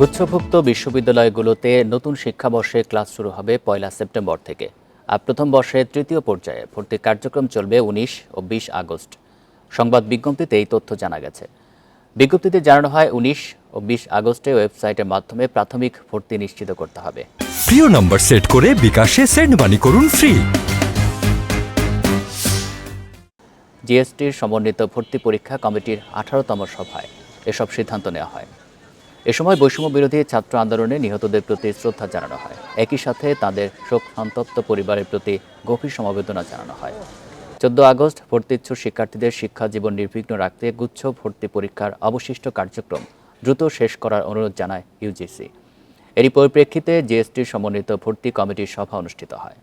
গুচ্ছভুক্ত বিশ্ববিদ্যালয়গুলোতে নতুন শিক্ষাবর্ষে ক্লাস শুরু হবে 1 সেপ্টেম্বর থেকে। আর প্রথম বর্ষের তৃতীয় পর্যায়ে ভর্তি কার্যক্রম চলবে 19 ও 20 আগস্ট। সংবাদ বিজ্ঞপ্তিতে এই তথ্য জানা গেছে। বিজ্ঞপ্তিতে জানানো হয় 19 ও 20 আগস্টে ওয়েবসাইটের মাধ্যমে প্রাথমিক ভর্তি নিশ্চিত করতে হবে। প্রিয় নম্বর সেট করে বিকাশে সেন্ড মানি করুন ফ্রি। জিএসটির সমন্বিত ভর্তি পরীক্ষা কমিটির 18তম সভায় এসব সিদ্ধান্ত নেওয়া হয়। এ সময় বৈষম্য বিরোধী ছাত্র আন্দোলনে নিহতদের প্রতি শ্রদ্ধা জানানো হয়। একই সাথে তাদের শোক সন্তপ্ত পরিবারের প্রতি গভীর সমবেদনা জানানো হয়। 14 আগস্ট ভর্তিচ্ছু শিক্ষার্থীদের শিক্ষা জীবন নির্বিঘ্ন রাখতে গুচ্ছ ভর্তি পরীক্ষার অবশিষ্ট কার্যক্রম দ্রুত শেষ করার অনুরোধ জানায় ইউজিসি। এরই পরিপ্রেক্ষিতে জিএসটির সমন্বিত ভর্তি কমিটির সভা অনুষ্ঠিত হয়।